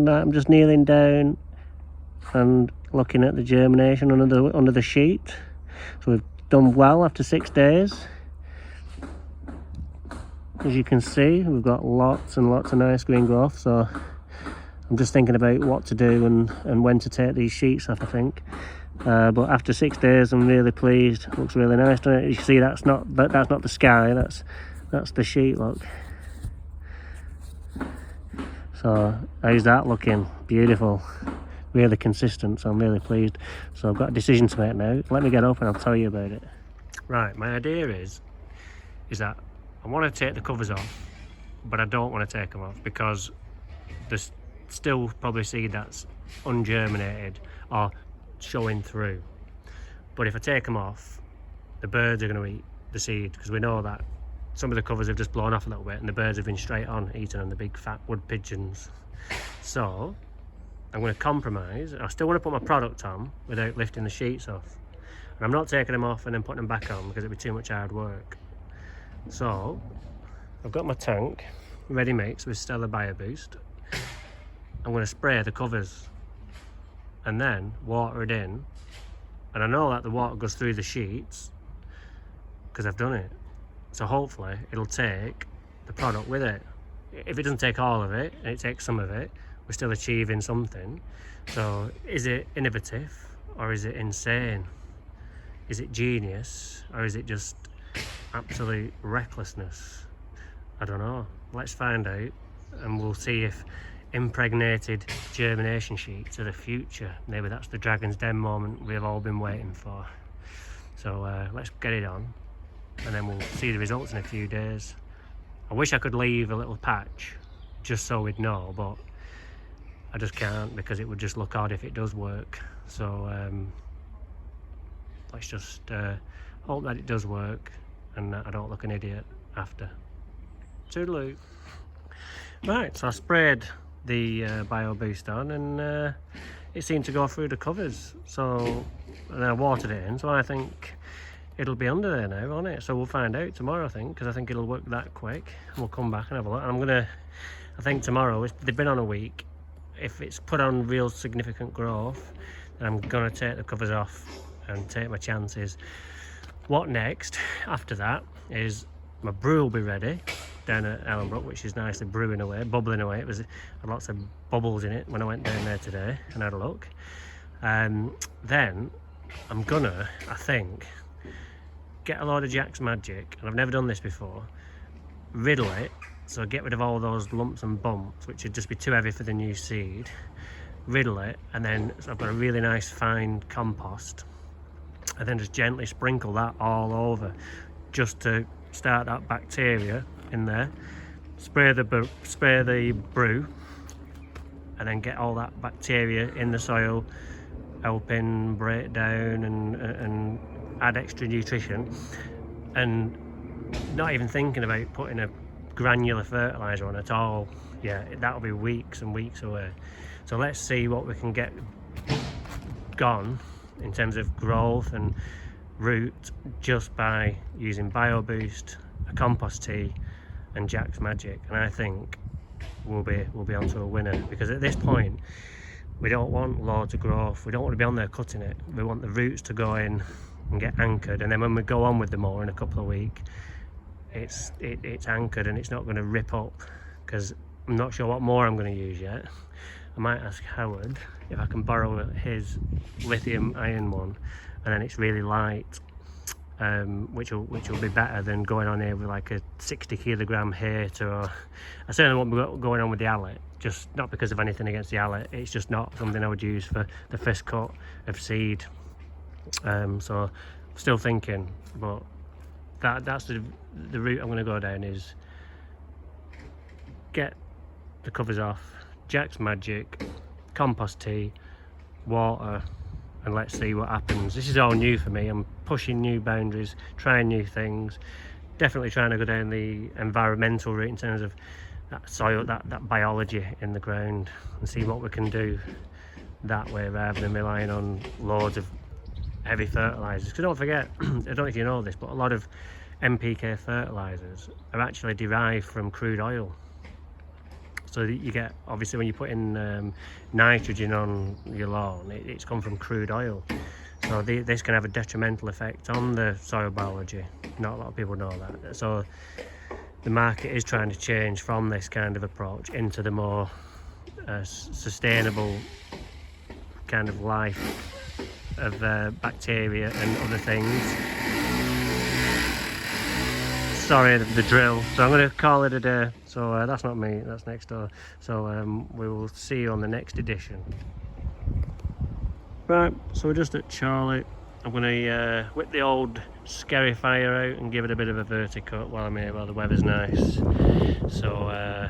I'm just kneeling down and looking at the germination under the sheet. So we've done well after 6 days. As you can see, we've got lots and lots of nice green growth, so I'm just thinking about what to do and when to take these sheets off, I think. But after 6 days, I'm really pleased. It looks really nice, doesn't it? You see, that's not the sky, that's the sheet, look. So how's that looking? Beautiful, really consistent, so I'm really pleased. So I've got a decision to make now. Let me get up and I'll tell you about it. Right, my idea is that I want to take the covers off, but I don't want to take them off because there's still probably seed that's ungerminated or showing through. But if I take them off, the birds are going to eat the seed, because we know that some of the covers have just blown off a little bit and the birds have been straight on eating on the big fat wood pigeons. So I'm going to compromise. I still want to put my product on without lifting the sheets off, and I'm not taking them off and then putting them back on because it'd be too much hard work. So I've got my tank ready mix with Steller Bio Boost. I'm going to spray the covers and then water it in, and I know that the water goes through the sheets because I've done it. So hopefully it'll take the product with it. If it doesn't take all of it and it takes some of it, we're still achieving something. So is it innovative or is it insane? Is it genius or is it just absolute recklessness? I don't know. Let's find out, and we'll see if impregnated germination sheets are the future. Maybe that's the Dragon's Den moment we've all been waiting for. So let's get it on, and then we'll see the results in a few days. I wish I could leave a little patch just so we'd know, but I just can't, because it would just look odd if it does work. So let's just hope that it does work and that I don't look an idiot after. Toodaloo. Right, so I sprayed the Bio Boost on, and it seemed to go through the covers. So, and I watered it in, so I think it'll be under there now, won't it? So we'll find out tomorrow, I think, because I think it'll work that quick. And we'll come back and have a look. And I think tomorrow, they've been on a week. If it's put on real significant growth, then I'm gonna take the covers off and take my chances. What next after that is my brew will be ready down at Ellenbrook, which is nicely brewing away, bubbling away. It had lots of bubbles in it when I went down there today and had a look. Then I'm gonna, I think, get a load of Jack's Magic, and I've never done this before, riddle it, so get rid of all those lumps and bumps which would just be too heavy for the new seed, riddle it, and then so I've got a really nice fine compost, and then just gently sprinkle that all over just to start that bacteria in there. Spray the brew, and then get all that bacteria in the soil, helping break down and add extra nutrition, and not even thinking about putting a granular fertilizer on at all. Yeah, that'll be weeks and weeks away. So let's see what we can get gone in terms of growth and root just by using Bio Boost, a compost tea, and Jack's Magic. And I think we'll be onto a winner, because at this point we don't want loads of growth. We don't want to be on there cutting it. We want the roots to go in and get anchored, and then when we go on with them more in a couple of weeks, it's anchored and it's not going to rip up, because I'm not sure what more I'm going to use yet. I might ask Howard if I can borrow his lithium ion one, and then it's really light, which will be better than going on here with like a 60 kilogram height, or I certainly won't be going on with the Allet, just not because of anything against the Allet, it's just not something I would use for the first cut of seed. So still thinking, but that's the route I'm going to go down, is get the covers off, Jack's Magic, compost tea, water, and let's see what happens. This is all new for me. I'm pushing new boundaries, trying new things, definitely trying to go down the environmental route in terms of that soil, that biology in the ground, and see what we can do that way rather than relying on loads of heavy fertilizers. Because don't forget, I don't know if you know this, but a lot of NPK fertilizers are actually derived from crude oil. So you get, obviously when you put in nitrogen on your lawn, it's come from crude oil. So this can have a detrimental effect on the soil biology. Not a lot of people know that. So the market is trying to change from this kind of approach into the more sustainable kind of life of bacteria and other things. Sorry, the drill. So I'm going to call it a day. So that's not me, that's next door. So we will see you on the next edition. Right, so we're just at Charlie. I'm going to whip the old Scarifier out and give it a bit of a verticut while I'm here, while the weather's nice. So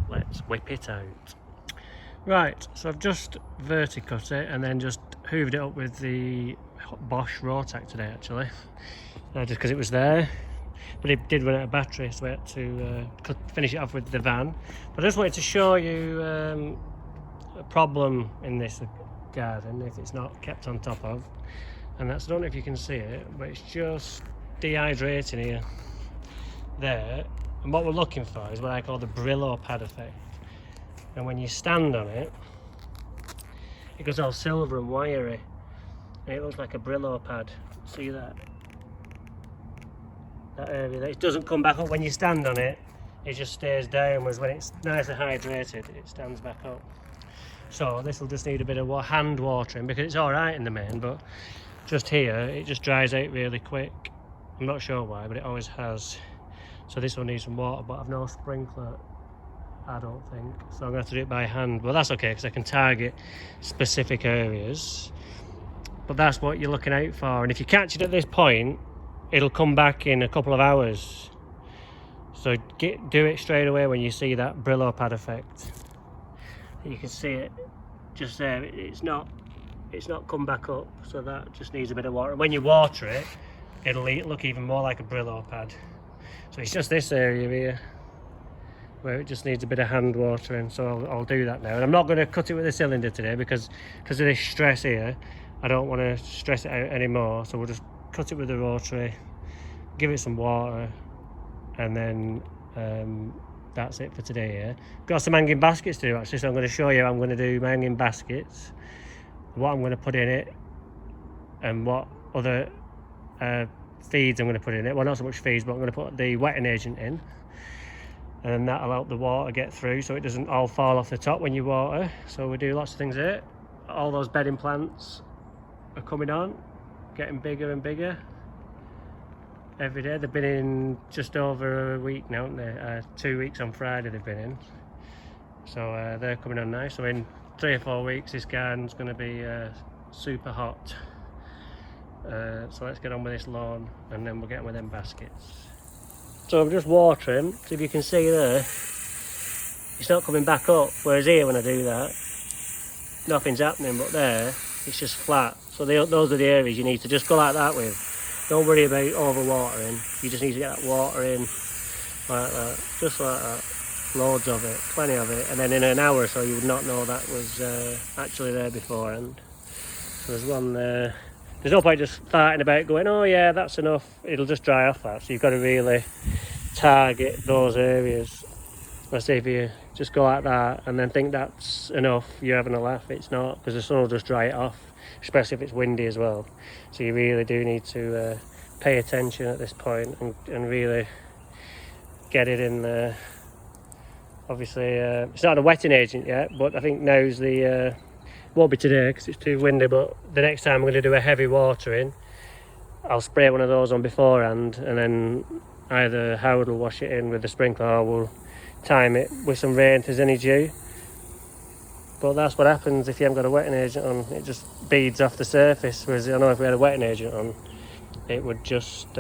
let's whip it out. Right, so I've just verticut it and then just hooved it up with the Bosch Rotac today, actually. Just because it was there. But it did run out of battery, so we had to finish it off with the van. But I just wanted to show you a problem in this garden if it's not kept on top of. And that's, I don't know if you can see it, but it's just dehydrating here, there. And what we're looking for is what I call the Brillo pad effect. And when you stand on it, it goes all silver and wiry, and it looks like a Brillo pad. See that? That area there. It doesn't come back up when you stand on it, it just stays down, whereas when it's nicely hydrated, it stands back up. So this will just need a bit of hand watering, because it's alright in the main, but just here it just dries out really quick. I'm not sure why, but it always has. So this will need some water, but I've no sprinkler, I don't think, so I'm going to have to do it by hand. But that's okay, because I can target specific areas. But that's what you're looking out for, and if you catch it at this point, it'll come back in a couple of hours. So do it straight away when you see that Brillo pad effect. You can see it just there. It's not come back up, so that just needs a bit of water. When you water it, it'll look even more like a Brillo pad. So it's just this area here where it just needs a bit of hand watering. So I'll do that now. And I'm not going to cut it with a cylinder today because of this stress here. I don't want to stress it out anymore. So we'll just cut it with the rotary, give it some water, and then that's it for today. Yeah, got some hanging baskets to do actually, so I'm going to show you how I'm going to do my hanging baskets, what I'm going to put in it, and what other feeds I'm going to put in it. Well, not so much feeds, but I'm going to put the wetting agent in, and that'll help the water get through so it doesn't all fall off the top when you water. So we do lots of things here. All those bedding plants are coming on, getting bigger and bigger every day. They've been in just over a week now, haven't they? 2 weeks on Friday they've been in, so they're coming on nice. So in 3 or 4 weeks this garden's going to be super hot. So let's get on with this lawn and then we'll get on with them baskets. So I'm just watering, so if you can see there, it's not coming back up, whereas here when I do that, nothing's happening, but there it's just flat. So those are the areas you need to just go like that with. Don't worry about over watering, you just need to get that water in like that, just like that. Loads of it, plenty of it, and then in an hour or so you would not know that was actually there beforehand. So there's one there. There's no point just farting about going, oh yeah, that's enough, it'll just dry off that. So you've got to really target those areas. Let's say if you just go like that and then think that's enough, you're having a laugh. It's not, because the sun will just dry it off, especially if it's windy as well. So you really do need to pay attention at this point and really get it in there. Obviously it's not a wetting agent yet, but I think now's the won't be today because it's too windy, but the next time I'm going to do a heavy watering, I'll spray one of those on beforehand, and then either Howard will wash it in with the sprinkler or we'll time it with some rain if there's any due. But that's what happens if you haven't got a wetting agent on, it just beads off the surface, whereas I know if we had a wetting agent on, it would just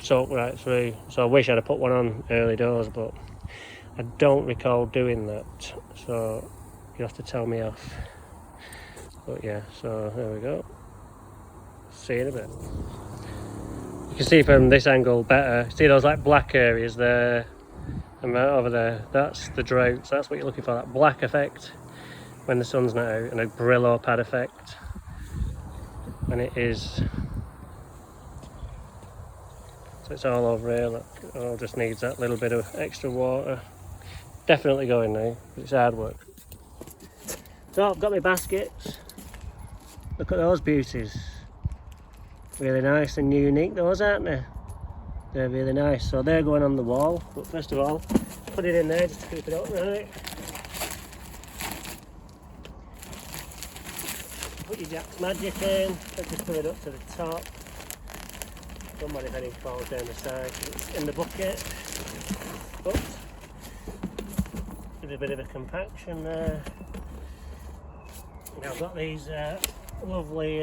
soak right through. So I wish I'd have put one on early doors, but I don't recall doing that, so you'll have to tell me off. But yeah, so there we go. See you in a bit. You can see from this angle better. See those like black areas there and right over there? That's the drought. So that's what you're looking for, that black effect when the sun's not out, and a Brillo pad effect. And it is. So it's all over here. Look, it all just needs that little bit of extra water. definitely going now. It's hard work. So I've got my baskets. Look at those beauties. Really nice and unique those, aren't they? They're really nice. So they're going on the wall. But first of all, put it in there just to keep it upright. Put your Jack's Magic in. Just put it up to the top. Don't mind if anything falls down the side. It's in the bucket. Oops. Give it a bit of a compaction there. Now I've got these lovely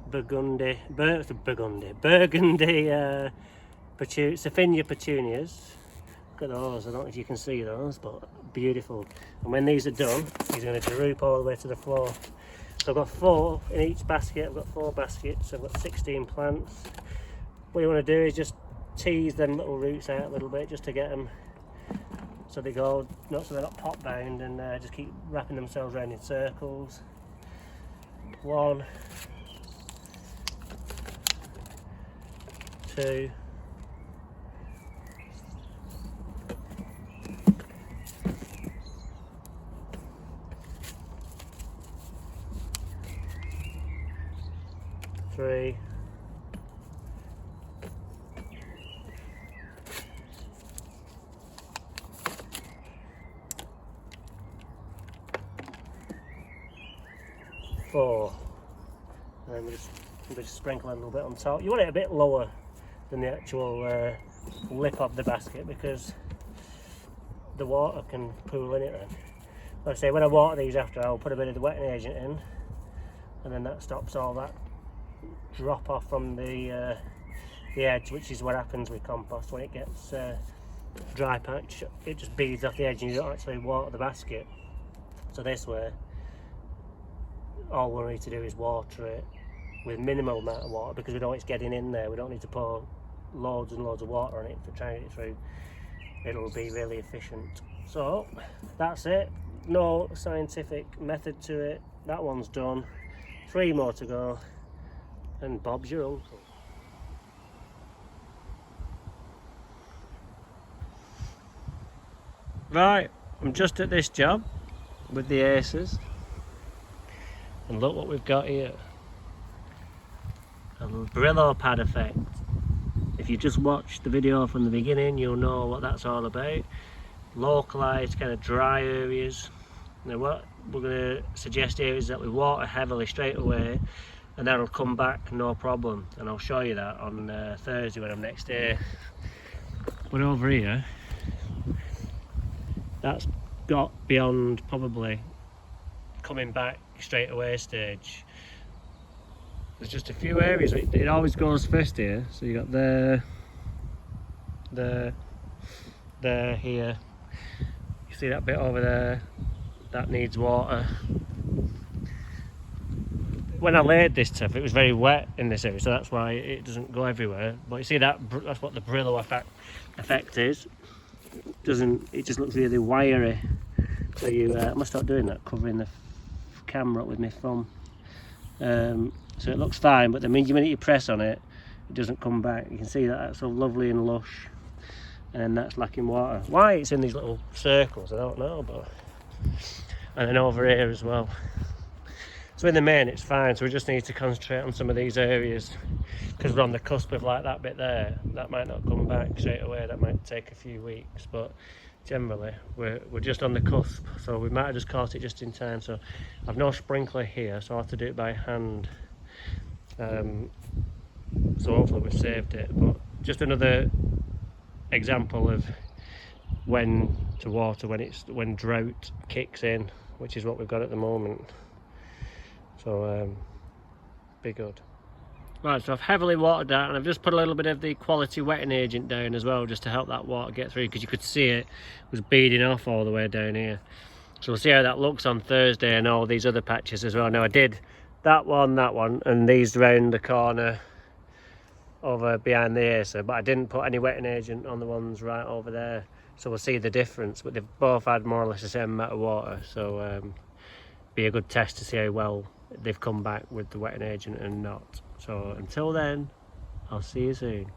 burgundy Sophinia petunias. Look at those. I don't know if you can see those, but beautiful. And when these are done, he's going to droop all the way to the floor. So I've got 4 in each basket. I've got 4 baskets. I've got 16 plants. What you want to do is just tease them little roots out a little bit, just to get them so they go, not so they're not pot bound, and just keep wrapping themselves around in circles. 1, 2, 3, 4, and then we just sprinkle a little bit on top. You want it a bit lower than the actual lip of the basket, because the water can pool in it then. Like I say, when I water these after, I'll put a bit of the wetting agent in, and then that stops all that drop off from the edge, which is what happens with compost when it gets dry patch. It just beads off the edge and you don't actually water the basket. So this way, all we need to do is water it with minimal amount of water, because we know it's getting in there. We don't need to pour loads and loads of water on it for trying to get it through. It'll be really efficient. So that's it. No scientific method to it. That one's done. 3 more to go, and Bob's your uncle. Right, I'm just at this job with the aces, and look what we've got here. A Brillo pad effect. If you just watched the video from the beginning, you'll know what that's all about. Localized kind of dry areas. Now what we're going to suggest here is that we water heavily straight away, and that'll come back no problem, and I'll show you that on Thursday when I'm next here. But over here, that's got beyond probably coming back straight away stage. There's just a few areas, it always goes first here. So you got there, here. You see that bit over there? That needs water. When I laid this stuff, it was very wet in this area, so that's why it doesn't go everywhere. But you see that's what the Brillo effect is. It just looks really wiry. So I must start doing that, covering the camera up with my thumb. So it looks fine, but the minute you press on it, it doesn't come back. You can see that that's so lovely and lush, and then that's lacking water. Why it's in these little circles, I don't know, but. And then over here as well. So in the main it's fine, so we just need to concentrate on some of these areas, because we're on the cusp of like that bit there. That might not come back straight away, that might take a few weeks, but generally we're just on the cusp, so we might have just caught it just in time. So I've no sprinkler here, so I'll have to do it by hand. So hopefully we've saved it, but just another example of when to water when drought kicks in, which is what we've got at the moment. So be good. Right, so I've heavily watered that, and I've just put a little bit of the quality wetting agent down as well, just to help that water get through, because you could see it was beading off all the way down here. So we'll see how that looks on Thursday, and all these other patches as well. Now I did that one, and these round the corner over behind the acer, but I didn't put any wetting agent on the ones right over there. So we'll see the difference, but they've both had more or less the same amount of water, so be a good test to see how well they've come back with the wetting agent and not. So until then, I'll see you soon.